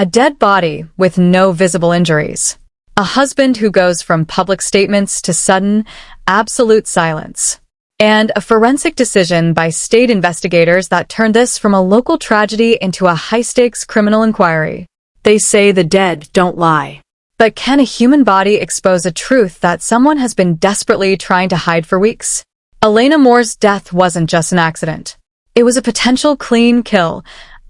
A dead body with no visible injuries. A husband who goes from public statements to sudden, absolute silence. And a forensic decision by state investigators that turned this from a local tragedy into a high-stakes criminal inquiry. They say the dead don't lie. But can a human body expose a truth that someone has been desperately trying to hide for weeks? Elena Moore's death wasn't just an accident. It was a potential clean kill,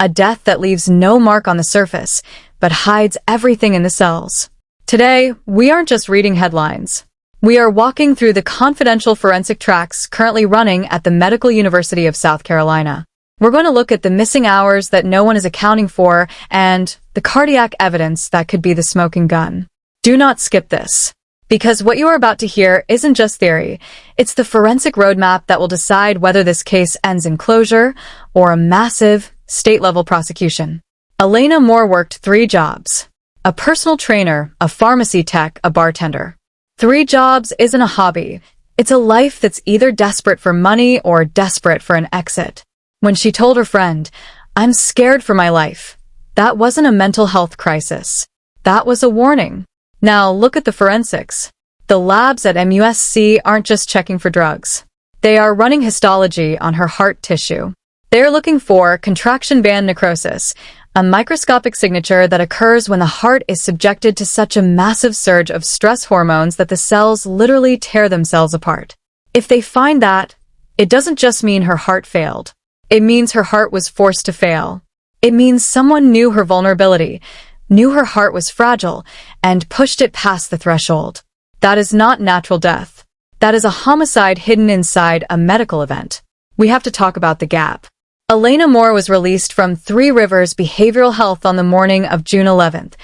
a death that leaves no mark on the surface, but hides everything in the cells. Today, we aren't just reading headlines. We are walking through the confidential forensic tracks currently running at the Medical University of South Carolina. We're going to look at the missing hours that no one is accounting for and the cardiac evidence that could be the smoking gun. Do not skip this, because what you are about to hear isn't just theory. It's the forensic roadmap that will decide whether this case ends in closure or a massive, state-level prosecution. Elena Moore worked 3 jobs. A personal trainer, a pharmacy tech, a bartender. 3 jobs isn't a hobby. It's a life that's either desperate for money or desperate for an exit. When she told her friend, "I'm scared for my life," that wasn't a mental health crisis. That was a warning. Now look at the forensics. The labs at MUSC aren't just checking for drugs. They are running histology on her heart tissue. They're looking for contraction band necrosis, a microscopic signature that occurs when the heart is subjected to such a massive surge of stress hormones that the cells literally tear themselves apart. If they find that, it doesn't just mean her heart failed. It means her heart was forced to fail. It means someone knew her vulnerability, knew her heart was fragile, and pushed it past the threshold. That is not natural death. That is a homicide hidden inside a medical event. We have to talk about the gap. Elena Moore was released from Three Rivers Behavioral Health on the morning of June 11th.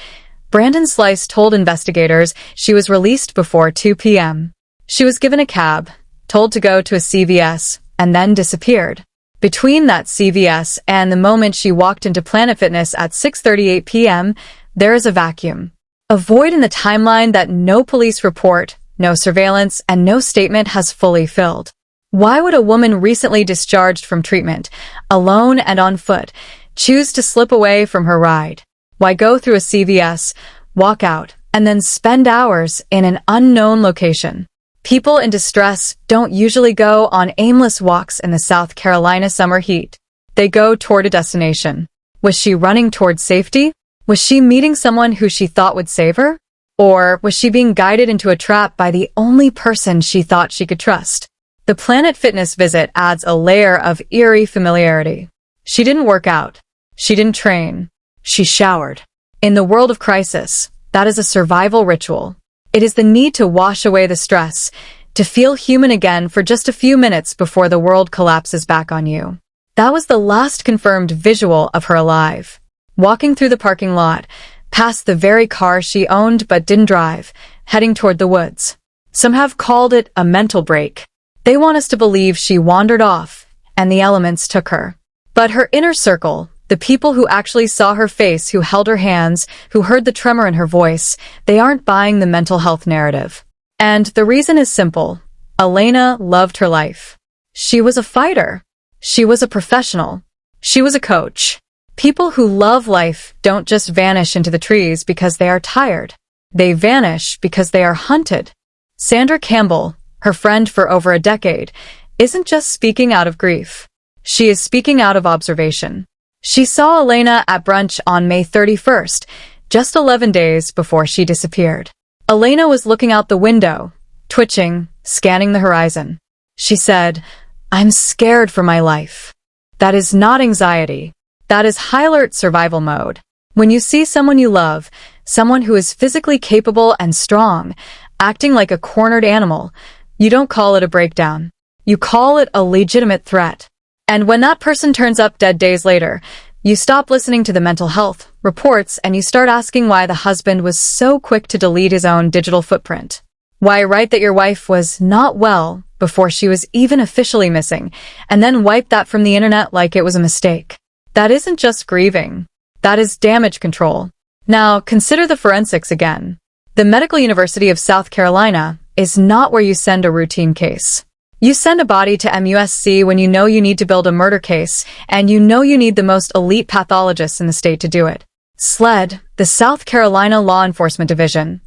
Brandon Slice told investigators she was released before 2 p.m. She was given a cab, told to go to a CVS, and then disappeared. Between that CVS and the moment she walked into Planet Fitness at 6:38 p.m., there is a vacuum. A void in the timeline that no police report, no surveillance, and no statement has fully filled. Why would a woman recently discharged from treatment, alone and on foot, choose to slip away from her ride? Why go through a CVS, walk out, and then spend hours in an unknown location? People in distress don't usually go on aimless walks in the South Carolina summer heat. They go toward a destination. Was she running toward safety? Was she meeting someone who she thought would save her? Or was she being guided into a trap by the only person she thought she could trust? The Planet Fitness visit adds a layer of eerie familiarity. She didn't work out. She didn't train. She showered. In the world of crisis, that is a survival ritual. It is the need to wash away the stress, to feel human again for just a few minutes before the world collapses back on you. That was the last confirmed visual of her alive. Walking through the parking lot, past the very car she owned but didn't drive, heading toward the woods. Some have called it a mental break. They want us to believe she wandered off, and the elements took her. But her inner circle, the people who actually saw her face, who held her hands, who heard the tremor in her voice, they aren't buying the mental health narrative. And the reason is simple. Elena loved her life. She was a fighter. She was a professional. She was a coach. People who love life don't just vanish into the trees because they are tired. They vanish because they are hunted. Sandra Campbell, her friend for over a decade, isn't just speaking out of grief. She is speaking out of observation. She saw Elena at brunch on May 31st, just 11 days before she disappeared. Elena was looking out the window, twitching, scanning the horizon. She said, "I'm scared for my life." That is not anxiety. That is high-alert survival mode. When you see someone you love, someone who is physically capable and strong, acting like a cornered animal, you don't call it a breakdown. You call it a legitimate threat. And when that person turns up dead days later, you stop listening to the mental health reports and you start asking why the husband was so quick to delete his own digital footprint. Why write that your wife was not well before she was even officially missing, and then wipe that from the internet like it was a mistake? That isn't just grieving. That is damage control. Now, consider the forensics again. The Medical University of South Carolina is not where you send a routine case. You send a body to MUSC when you know you need to build a murder case, and you know you need the most elite pathologists in the state to do it. SLED, the South Carolina Law Enforcement Division,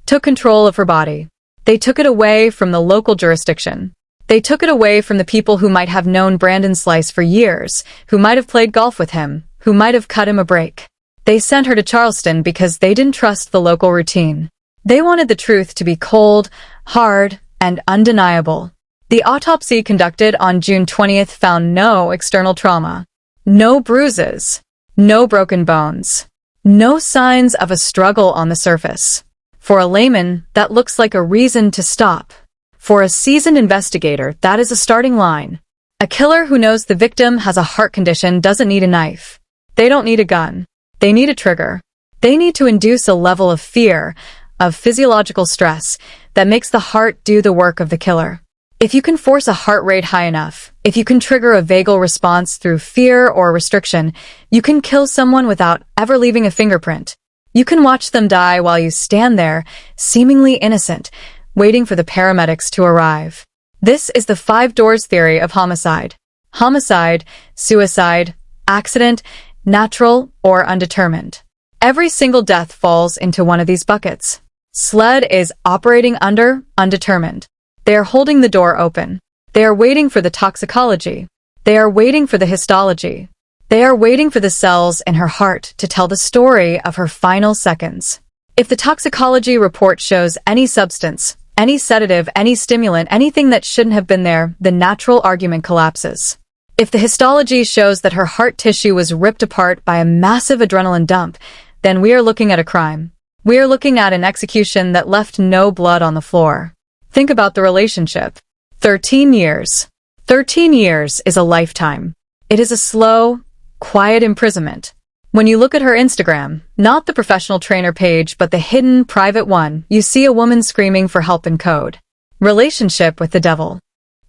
took control of her body. They took it away from the local jurisdiction. They took it away from the people who might have known Brandon Slice for years, who might have played golf with him, who might have cut him a break. They sent her to Charleston because they didn't trust the local routine. They wanted the truth to be cold, hard, and undeniable. The autopsy conducted on June 20th found no external trauma, no bruises, no broken bones, no signs of a struggle on the surface. For a layman, that looks like a reason to stop. For a seasoned investigator, that is a starting line. A killer who knows the victim has a heart condition doesn't need a knife. They don't need a gun. They need a trigger. They need to induce a level of fear, of physiological stress, that makes the heart do the work of the killer. If you can force a heart rate high enough, if you can trigger a vagal response through fear or restriction, you can kill someone without ever leaving a fingerprint. You can watch them die while you stand there, seemingly innocent, waiting for the paramedics to arrive. This is the 5 doors theory of homicide. Homicide, suicide, accident, natural, or undetermined. Every single death falls into one of these buckets. SLED is operating under undetermined. They are holding the door open. They are waiting for the toxicology. They are waiting for the histology. They are waiting for the cells in her heart to tell the story of her final seconds. If the toxicology report shows any substance, any sedative, any stimulant, anything that shouldn't have been there, the natural argument collapses. If the histology shows that her heart tissue was ripped apart by a massive adrenaline dump, then we are looking at a crime. We are looking at an execution that left no blood on the floor. Think about the relationship. 13 years. 13 years is a lifetime. It is a slow, quiet imprisonment. When you look at her Instagram, not the professional trainer page but the hidden, private one, you see a woman screaming for help in code. Relationship with the devil.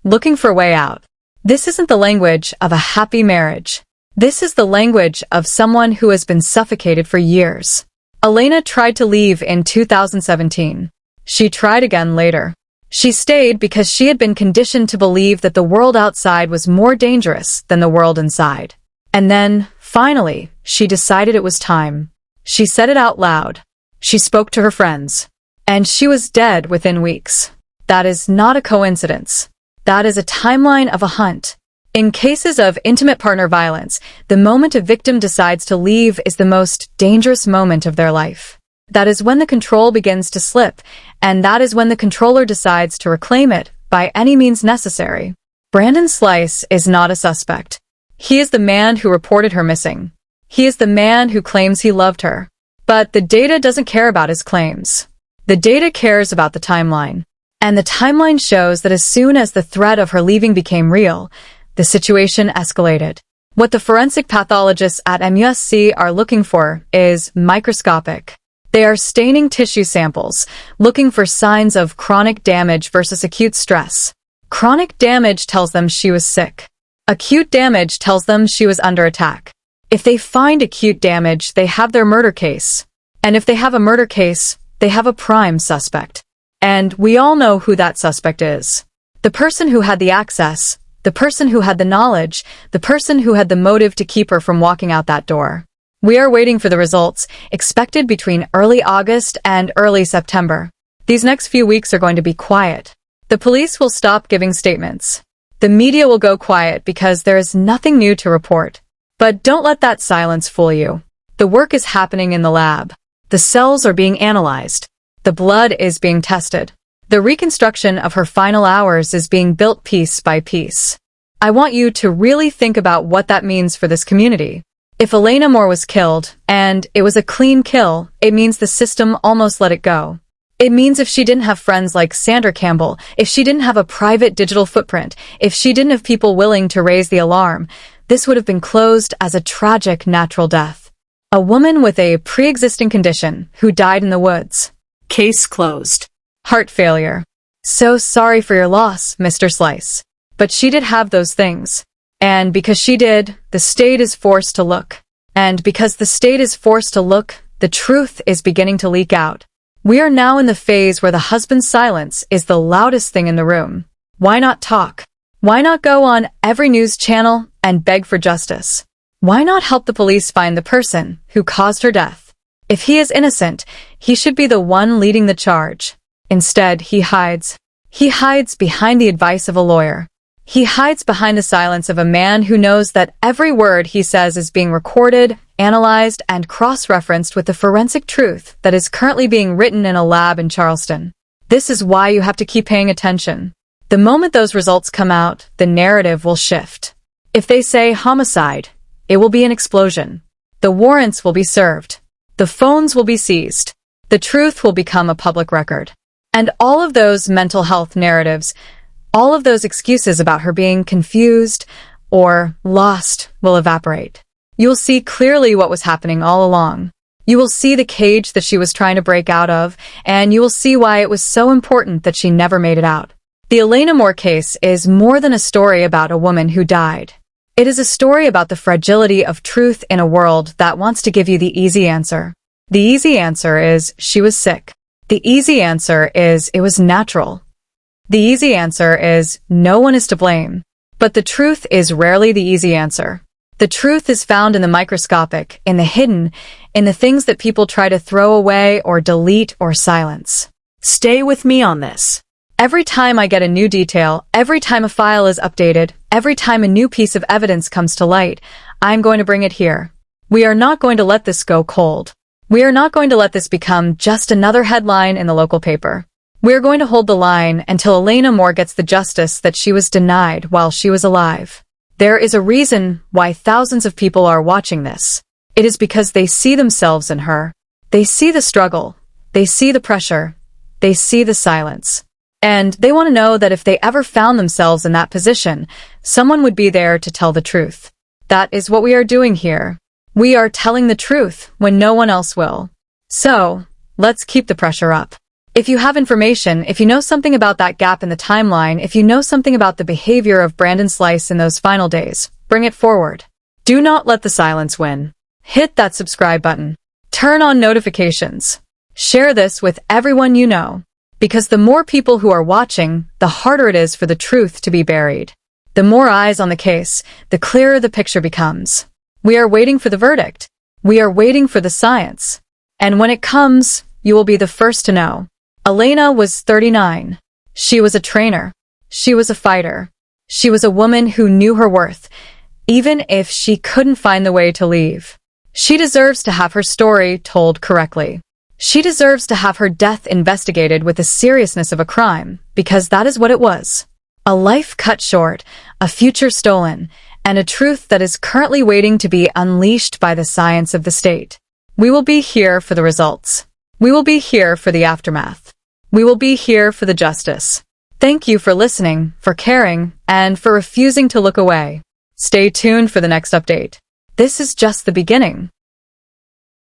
Looking for a way out. This isn't the language of a happy marriage. This is the language of someone who has been suffocated for years. Elena tried to leave in 2017. She tried again later. She stayed because she had been conditioned to believe that the world outside was more dangerous than the world inside. And then, finally, she decided it was time. She said it out loud. She spoke to her friends. And she was dead within weeks. That is not a coincidence. That is a timeline of a hunt. In cases of intimate partner violence, the moment a victim decides to leave is the most dangerous moment of their life. That is when the control begins to slip, and that is when the controller decides to reclaim it by any means necessary. Brandon Slice is not a suspect. He is the man who reported her missing. He is the man who claims he loved her. But the data doesn't care about his claims. The data cares about the timeline. And the timeline shows that as soon as the threat of her leaving became real, the situation escalated. What the forensic pathologists at MUSC are looking for is microscopic. They are staining tissue samples, looking for signs of chronic damage versus acute stress. Chronic damage tells them she was sick. Acute damage tells them she was under attack. If they find acute damage, they have their murder case. And if they have a murder case, they have a prime suspect. And we all know who that suspect is. The person who had the access, the person who had the knowledge, the person who had the motive to keep her from walking out that door. We are waiting for the results, expected between early August and early September. These next few weeks are going to be quiet. The police will stop giving statements. The media will go quiet because there is nothing new to report. But don't let that silence fool you. The work is happening in the lab. The cells are being analyzed. The blood is being tested. The reconstruction of her final hours is being built piece by piece. I want you to really think about what that means for this community. If Elena Moore was killed, and it was a clean kill, it means the system almost let it go. It means if she didn't have friends like Sandra Campbell, if she didn't have a private digital footprint, if she didn't have people willing to raise the alarm, this would have been closed as a tragic natural death. A woman with a pre-existing condition who died in the woods. Case closed. Heart failure. So sorry for your loss, Mr. Slice. But she did have those things. And because she did, the state is forced to look. And because the state is forced to look, the truth is beginning to leak out. We are now in the phase where the husband's silence is the loudest thing in the room. Why not talk? Why not go on every news channel and beg for justice? Why not help the police find the person who caused her death? If he is innocent, he should be the one leading the charge. Instead, he hides. He hides behind the advice of a lawyer. He hides behind the silence of a man who knows that every word he says is being recorded, analyzed, and cross-referenced with the forensic truth that is currently being written in a lab in Charleston. This is why you have to keep paying attention. The moment those results come out, the narrative will shift. If they say homicide, it will be an explosion. The warrants will be served. The phones will be seized. The truth will become a public record. And all of those mental health narratives, all of those excuses about her being confused or lost will evaporate. You'll see clearly what was happening all along. You will see the cage that she was trying to break out of, and you will see why it was so important that she never made it out. The Elena Moore case is more than a story about a woman who died. It is a story about the fragility of truth in a world that wants to give you the easy answer. The easy answer is she was sick. The easy answer is it was natural. The easy answer is no one is to blame. But the truth is rarely the easy answer. The truth is found in the microscopic, in the hidden, in the things that people try to throw away or delete or silence. Stay with me on this. Every time I get a new detail, every time a file is updated, every time a new piece of evidence comes to light, I'm going to bring it here. We are not going to let this go cold. We are not going to let this become just another headline in the local paper. We are going to hold the line until Elena Moore gets the justice that she was denied while she was alive. There is a reason why thousands of people are watching this. It is because they see themselves in her. They see the struggle. They see the pressure. They see the silence. And they want to know that if they ever found themselves in that position, someone would be there to tell the truth. That is what we are doing here. We are telling the truth when no one else will. So, let's keep the pressure up. If you have information, if you know something about that gap in the timeline, if you know something about the behavior of Brandon Slice in those final days, bring it forward. Do not let the silence win. Hit that subscribe button. Turn on notifications. Share this with everyone you know. Because the more people who are watching, the harder it is for the truth to be buried. The more eyes on the case, the clearer the picture becomes. We are waiting for the verdict. We are waiting for the science. And when it comes, you will be the first to know. Elena was 39. She was a trainer. She was a fighter. She was a woman who knew her worth, even if she couldn't find the way to leave. She deserves to have her story told correctly. She deserves to have her death investigated with the seriousness of a crime, because that is what it was. A life cut short, a future stolen, and a truth that is currently waiting to be unleashed by the science of the state. We will be here for the results. We will be here for the aftermath. We will be here for the justice. Thank you for listening, for caring, and for refusing to look away. Stay tuned for the next update. This is just the beginning.